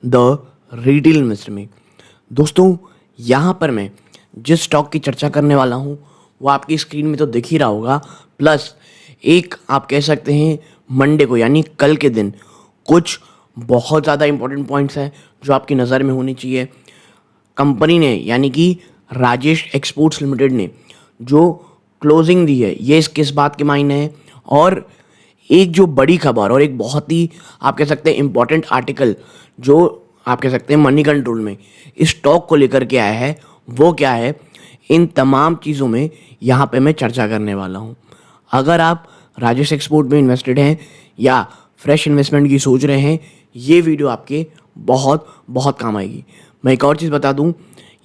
The retail investor में। दोस्तों, यहाँ पर मैं जिस स्टॉक की चर्चा करने वाला हूँ वो आपकी स्क्रीन में तो दिख ही रहा होगा, प्लस एक आप कह सकते हैं मंडे को यानी कल के दिन कुछ बहुत ज़्यादा इंपॉर्टेंट पॉइंट्स हैं जो आपकी नज़र में होनी चाहिए। कंपनी ने यानी कि राजेश एक्सपोर्ट्स लिमिटेड ने जो क्लोजिंग दी है ये किस बात के मायने है, और एक जो बड़ी खबर और एक बहुत ही आप कह सकते हैं इम्पॉर्टेंट आर्टिकल जो आप कह सकते हैं मनी कंट्रोल में इस स्टॉक को लेकर के आया है वो क्या है, इन तमाम चीज़ों में यहाँ पे मैं चर्चा करने वाला हूँ। अगर आप राजेश एक्सपोर्ट में इन्वेस्टेड हैं या फ्रेश इन्वेस्टमेंट की सोच रहे हैं, ये वीडियो आपके बहुत बहुत काम आएगी। मैं एक और चीज़ बता दूँ,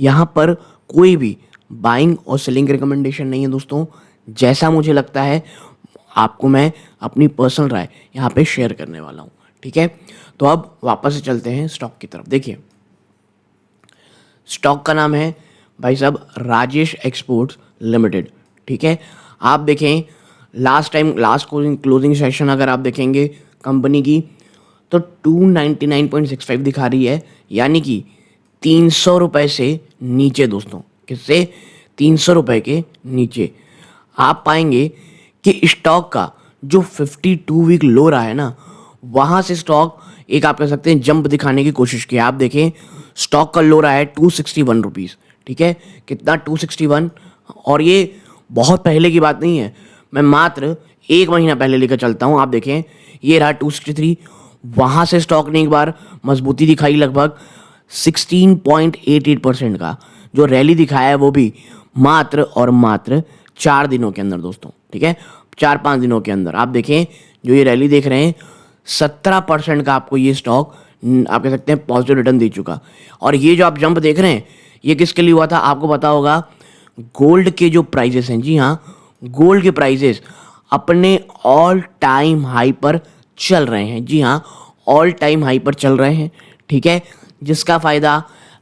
यहाँ पर कोई भी बाइंग और सेलिंग रिकमेंडेशन नहीं है दोस्तों। जैसा मुझे लगता है आपको मैं अपनी पर्सनल राय यहाँ पे शेयर करने वाला हूँ, ठीक है। तो अब वापस से चलते हैं स्टॉक की तरफ। देखिए, स्टॉक का नाम है भाई साहब राजेश एक्सपोर्ट्स लिमिटेड, ठीक है। आप देखें लास्ट क्लोजिंग सेशन अगर आप देखेंगे कंपनी की तो 299.65 दिखा रही है, यानी कि 300 रुपये से नीचे दोस्तों। किससे? 300 रुपये के नीचे आप पाएंगे कि स्टॉक का जो 52 वीक लो रहा है ना, वहाँ से स्टॉक एक आप कह सकते हैं जंप दिखाने की कोशिश की। आप देखें स्टॉक का लो रहा है 261 रुपीज़, ठीक है। कितना? 261। और ये बहुत पहले की बात नहीं है, मैं मात्र एक महीना पहले लेकर चलता हूँ। आप देखें ये रहा 263, वहाँ से स्टॉक ने एक बार मजबूती दिखाई, लगभग 16.88% का जो रैली दिखाया है वो भी मात्र और मात्र 4 दिनों के अंदर दोस्तों, ठीक है। 4-5 दिनों के अंदर आप देखें जो ये रैली देख रहे हैं 17% का आपको ये स्टॉक आप कह सकते हैं पॉजिटिव रिटर्न दे चुका। और ये जो आप जंप देख रहे हैं ये किसके लिए हुआ था आपको पता होगा, गोल्ड के जो प्राइजेस हैं, जी हाँ, गोल्ड के प्राइजेस अपने ऑल टाइम हाई पर चल रहे हैं। जी हाँ, ऑल टाइम हाई पर चल रहे हैं, ठीक है। जिसका फ़ायदा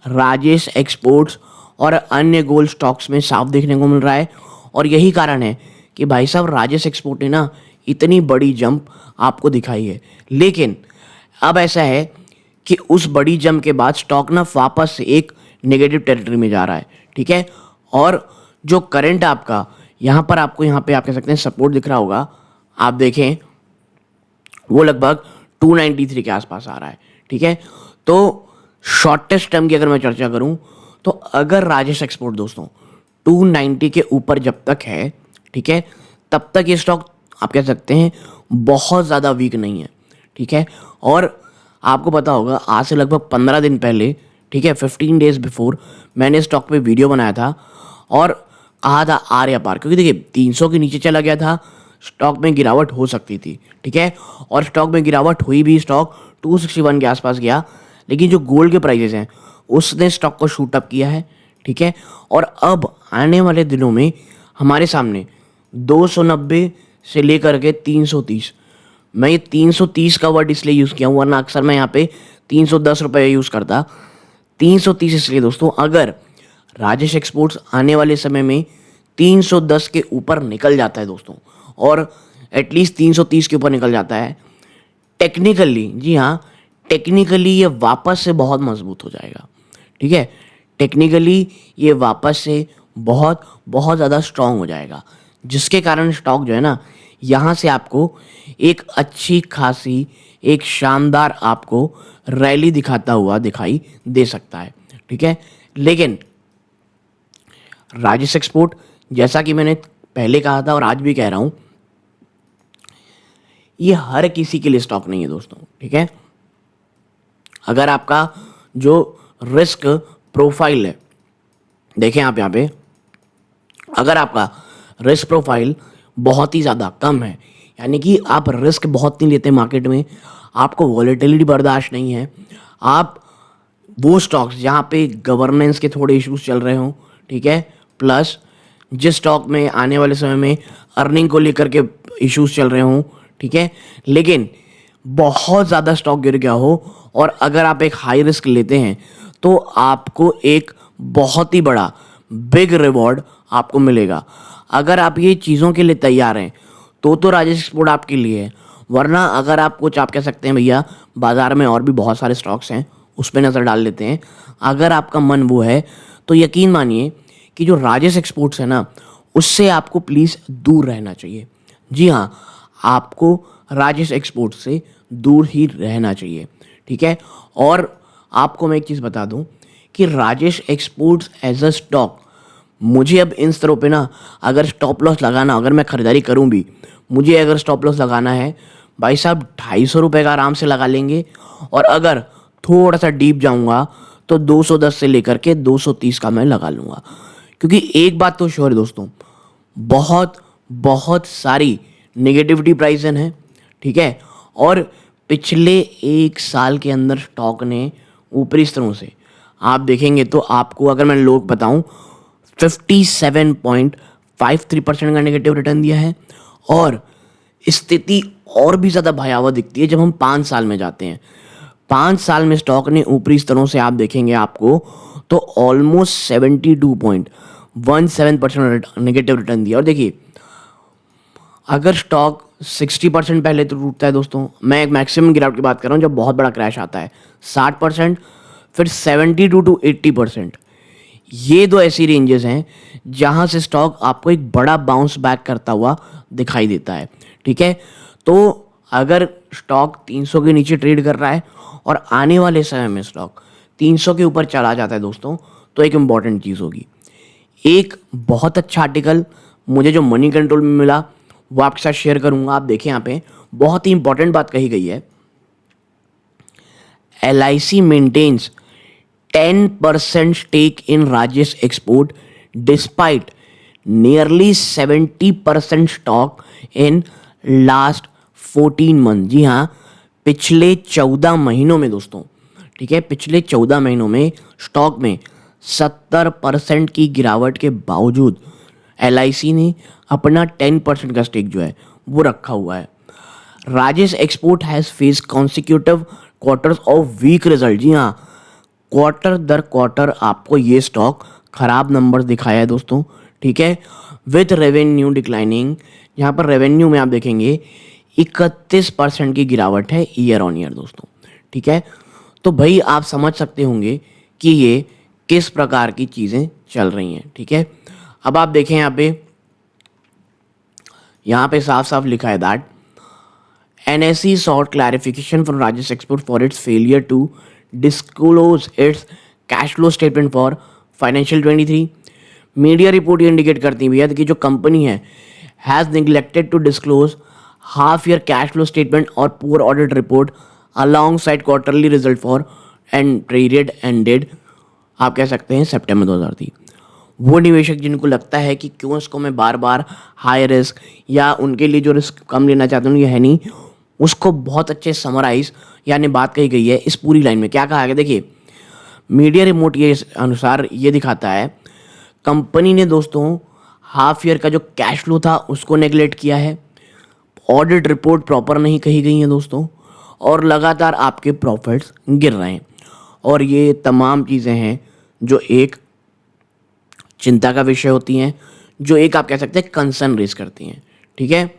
राजेश एक्सपोर्ट्स और अन्य गोल्ड स्टॉक्स में साफ देखने को मिल रहा है। और यही कारण है कि भाई साहब राजेश एक्सपोर्ट ने ना इतनी बड़ी जंप आपको दिखाई है। लेकिन अब ऐसा है कि उस बड़ी जंप के बाद स्टॉक ना वापस से एक नेगेटिव टेरिटरी में जा रहा है, ठीक है। और जो करंट आपका यहाँ पर आपको यहाँ पे आप कह सकते हैं सपोर्ट दिख रहा होगा, आप देखें वो लगभग 293 के आसपास आ रहा है, ठीक है। तो शॉर्टेस्ट टर्म की अगर मैं चर्चा करूं तो अगर राजेश एक्सपोर्ट दोस्तों 290 के ऊपर जब तक है, ठीक है, तब तक ये स्टॉक आप कह सकते हैं बहुत ज़्यादा वीक नहीं है, ठीक है। और आपको पता होगा आज से लगभग 15 दिन पहले, ठीक है, 15 डेज बिफोर मैंने स्टॉक पे वीडियो बनाया था और कहा था आर या पार, क्योंकि देखिए 300 के नीचे चला गया था, स्टॉक में गिरावट हो सकती थी, ठीक है। और स्टॉक में गिरावट हुई भी, स्टॉक 261 के आसपास गया। लेकिन जो गोल्ड के प्राइजेस हैं उसने स्टॉक को शूट अप किया है, ठीक है। और अब आने वाले दिनों में हमारे सामने 290 से लेकर के 330, मैं ये 330 का वर्ड इसलिए यूज़ किया हूँ वरना अक्सर मैं यहाँ पे 310 रुपये यूज़ करता। 330 इसलिए दोस्तों, अगर राजेश एक्सपोर्ट्स आने वाले समय में 310 के ऊपर निकल जाता है दोस्तों, और एटलीस्ट 330 के ऊपर निकल जाता है, टेक्निकली, जी हाँ, टेक्निकली ये वापस से बहुत मजबूत हो जाएगा, ठीक है। टेक्निकली ये वापस से बहुत बहुत ज़्यादा स्ट्रांग हो जाएगा, जिसके कारण स्टॉक जो है ना यहाँ से आपको एक अच्छी खासी एक शानदार आपको रैली दिखाता हुआ दिखाई दे सकता है, ठीक है। लेकिन राजेश एक्सपोर्ट, जैसा कि मैंने पहले कहा था और आज भी कह रहा हूँ, ये हर किसी के लिए स्टॉक नहीं है दोस्तों, ठीक है। अगर आपका जो रिस्क प्रोफाइल है, देखें आप यहाँ पे, अगर आपका रिस्क प्रोफाइल बहुत ही ज़्यादा कम है, यानी कि आप रिस्क बहुत नहीं लेते मार्केट में, आपको वॉलेटिलिटी बर्दाश्त नहीं है, आप वो स्टॉक्स जहाँ पे गवर्नेंस के थोड़े इश्यूज चल रहे हों, ठीक है, प्लस जिस स्टॉक में आने वाले समय में अर्निंग को लेकर के इश्यूज चल रहे हों, ठीक है, लेकिन बहुत ज़्यादा स्टॉक गिर गया हो और अगर आप एक हाई रिस्क लेते हैं तो आपको एक बहुत ही बड़ा बिग रिवॉर्ड आपको मिलेगा। अगर आप ये चीज़ों के लिए तैयार हैं तो राजेश एक्सपोर्ट आपके लिए है, वरना अगर आप कुछ आप कह सकते हैं भैया बाज़ार में और भी बहुत सारे स्टॉक्स हैं उस पर नज़र डाल लेते हैं। अगर आपका मन वो है तो यकीन मानिए कि जो राजेश एक्सपोर्ट्स है ना, उससे आपको प्लीज़ दूर रहना चाहिए। जी हाँ, आपको राजेश एक्सपोर्ट्स से दूर ही रहना चाहिए, ठीक है। और आपको मैं एक चीज़ बता दूं कि Rajesh Exports as a stock, मुझे अब इन स्तरों पे ना अगर स्टॉप लॉस लगाना, अगर मैं ख़रीदारी करूं भी, मुझे अगर स्टॉप लॉस लगाना है भाई साहब 250 रुपये का आराम से लगा लेंगे। और अगर थोड़ा सा डीप जाऊंगा तो 210 से लेकर के 230 का मैं लगा लूँगा। क्योंकि एक बात तो श्योर है दोस्तों, बहुत बहुत सारी नेगेटिविटी प्राइसन है, ठीक है। और पिछले एक साल के अंदर स्टॉक ने ऊपरी स्तरों से आप देखेंगे तो आपको अगर मैं लोग बताऊं 57.53% का नेगेटिव रिटर्न दिया है। और स्थिति और भी ज़्यादा भयावह दिखती है जब हम 5 साल में जाते हैं। 5 साल में स्टॉक ने ऊपरी स्तरों से आप देखेंगे आपको तो ऑलमोस्ट 72.17% नेगेटिव रिटर्न दिया। और देखिए, अगर स्टॉक 60% पहले तो टूटता है दोस्तों, मैं एक मैक्सिमम गिरावट की बात कर रहा हूँ जब बहुत बड़ा क्रैश आता है 60%, फिर 72 to 80%, ये दो ऐसी रेंजेस हैं जहां से स्टॉक आपको एक बड़ा बाउंस बैक करता हुआ दिखाई देता है, ठीक है। तो अगर स्टॉक 300 के नीचे ट्रेड कर रहा है और आने वाले समय में स्टॉक 300 के ऊपर चला जाता है दोस्तों, तो एक इम्पॉर्टेंट चीज़ होगी। एक बहुत अच्छा आर्टिकल मुझे जो मनी कंट्रोल में मिला वो आपके साथ शेयर करूंगा। आप देखें, यहाँ पे बहुत ही इंपॉर्टेंट बात कही गई है। LIC maintains 10% stake in Rajesh Export despite nearly 70% stock in last 14 months। जी हाँ, पिछले 14 महीनों में दोस्तों, ठीक है, पिछले 14 महीनों में स्टॉक में 70% की गिरावट के बावजूद LIC ने अपना 10% का स्टेक जो है वो रखा हुआ है। Rajesh export has face consecutive quarters of weak result. जी हाँ, क्वार्टर दर क्वार्टर आपको ये स्टॉक खराब नंबर दिखाया है दोस्तों, ठीक है। विथ रेवेन्यू डिक्लाइनिंग, यहाँ पर रेवेन्यू में आप देखेंगे 31% की गिरावट है ईयर ऑन ईयर दोस्तों, ठीक है। तो भाई आप समझ सकते होंगे कि ये किस प्रकार की चीज़ें चल रही हैं, ठीक है। अब आप देखें यहाँ पे साफ साफ लिखा है that NSE sought clarification from Rajesh Export for its failure to disclose its cash flow statement for financial 23। Media report ये इंडिकेट करती है भैया कि जो कंपनी है has neglected to disclose half year cash flow statement और poor audit report alongside quarterly result for end period ended, आप कह सकते हैं सितंबर 2023। वो निवेशक जिनको लगता है कि क्यों इसको मैं बार बार हाई रिस्क या उनके लिए जो रिस्क कम लेना चाहते हैं ये है नहीं, उसको बहुत अच्छे समराइज यानी बात कही गई है इस पूरी लाइन में। क्या कहा गया, देखिए मीडिया रिपोर्ट ये अनुसार ये दिखाता है कंपनी ने दोस्तों हाफ ईयर का जो कैश फ्लो था उसको नेगलेक्ट किया है, ऑडिट रिपोर्ट प्रॉपर नहीं कही गई है दोस्तों, और लगातार आपके प्रॉफिट्स गिर रहे हैं। और ये तमाम चीज़ें हैं जो एक चिंता का विषय होती हैं, जो एक आप कह सकते हैं कंसर्न रेज करती हैं, ठीक है।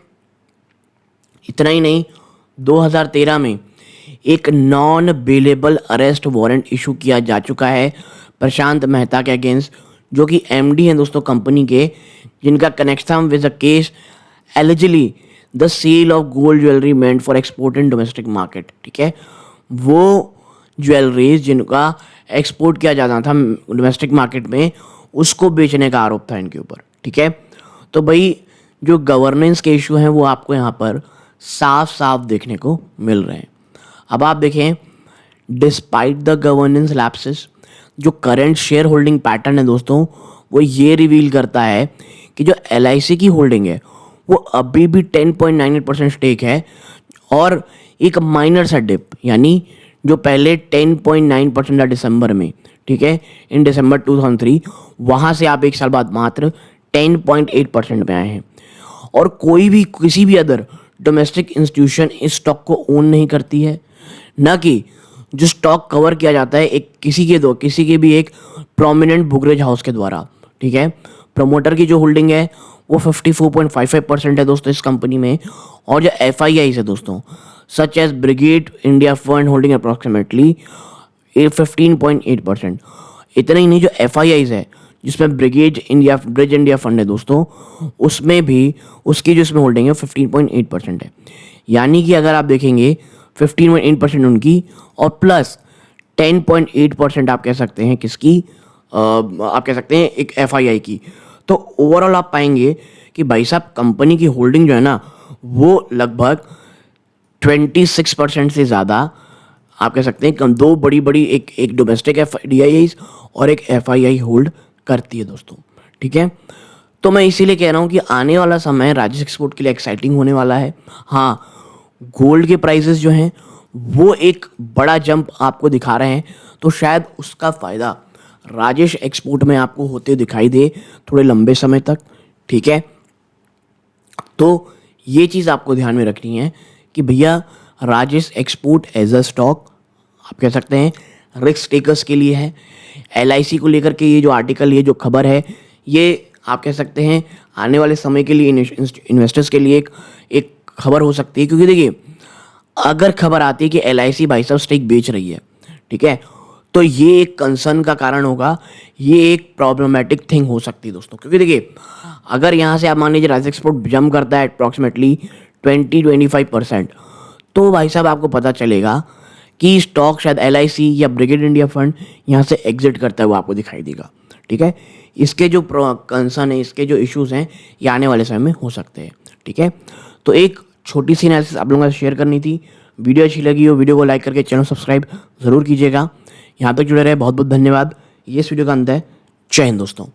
इतना ही नहीं, 2013 में एक non bailable arrest warrant issue किया जा चुका है प्रशांत मेहता के अगेंस्ट, जो कि MD हैं दोस्तों कंपनी के, जिनका connection with a case allegedly the sale of gold jewellery meant for export in domestic market, ठीक है। वो ज्वेलरीज जिनका एक्सपोर्ट किया जाना था डोमेस्टिक मार्केट में, उसको बेचने का आरोप था इनके ऊपर, ठीक है। तो भाई जो गवर्नेंस के इशू हैं वो आपको यहाँ पर साफ साफ देखने को मिल रहे हैं। अब आप देखें, डिस्पाइट द गवर्नेंस लैप्सेस, जो करंट शेयर होल्डिंग पैटर्न है दोस्तों वो ये रिवील करता है कि जो LIC की होल्डिंग है वो अभी भी 10.98% स्टेक है, और एक माइनर सा डिप, यानी जो पहले 10.9% था दिसंबर में, ठीक है, इन दिसंबर 2003, वहाँ से आप एक साल बाद मात्र 10.8% पे आए हैं। और कोई भी किसी भी अदर डोमेस्टिक इंस्टीट्यूशन इस स्टॉक को ओन नहीं करती है, ना कि जो स्टॉक कवर किया जाता है एक किसी के भी एक प्रोमिनेंट ब्रोकरेज हाउस के द्वारा, ठीक है। प्रमोटर की जो होल्डिंग है वो 54.55% है दोस्तों इस कंपनी में, और जो FIIs है दोस्तों such as Brigade India fund holding approximately 15.8%। इतना ही नहीं, जो FIIs है जिसमें ब्रिज इंडिया फंड है दोस्तों, उसमें भी उसकी जो इसमें होल्डिंग है 15.8% है। यानी कि अगर आप देखेंगे 15.8% उनकी और प्लस 10.8% आप कह सकते हैं किसकी, आप कह सकते हैं एक FII की। तो ओवरऑल आप पाएंगे कि भाई साहब कंपनी की होल्डिंग जो है ना वो लगभग 26% से ज़्यादा आप कह सकते हैं दो बड़ी बड़ी एक डोमेस्टिक FDIs और एक FII होल्ड करती है दोस्तों, ठीक है। तो मैं इसीलिए कह रहा हूँ कि आने वाला समय राजेश एक्सपोर्ट के लिए एक्साइटिंग होने वाला है। हाँ, गोल्ड के प्राइसेस जो हैं वो एक बड़ा जंप आपको दिखा रहे हैं, तो शायद उसका फ़ायदा राजेश एक्सपोर्ट में आपको होते दिखाई दे थोड़े लंबे समय तक, ठीक है। तो ये चीज़ आपको ध्यान में रखनी है कि भैया Rajesh Exports as a stock आप कह सकते हैं रिस्क टेकर्स के लिए है। LIC को लेकर के ये जो आर्टिकल, ये जो खबर है, ये आप कह सकते हैं आने वाले समय के लिए इन्वेस्टर्स के लिए एक खबर हो सकती है। क्योंकि देखिए अगर खबर आती है कि LIC भाई साहब स्टेक बेच रही है, ठीक है, तो ये एक कंसर्न का कारण होगा, ये एक प्रॉब्लमेटिक थिंग हो सकती है दोस्तों। क्योंकि देखिए अगर यहाँ से आप मान लीजिए राजेश एक्सपोर्ट जंप करता है अप्रॉक्सीमेटली 20-25%, तो भाई साहब आपको पता चलेगा कि स्टॉक शायद LIC या ब्रिगेड इंडिया फंड यहाँ से एग्जिट करता हुआ आपको दिखाई देगा, ठीक है। इसके जो कंसर्न है, इसके जो इश्यूज हैं, ये आने वाले समय में हो सकते हैं, ठीक है। तो एक छोटी सी एनालिसिस आप लोगों के साथ शेयर करनी थी। वीडियो अच्छी लगी हो वीडियो को लाइक करके चैनल सब्सक्राइब ज़रूर कीजिएगा। यहाँ तक जुड़े रहे बहुत बहुत धन्यवाद। ये इस वीडियो का अंत है। जय हिंद दोस्तों।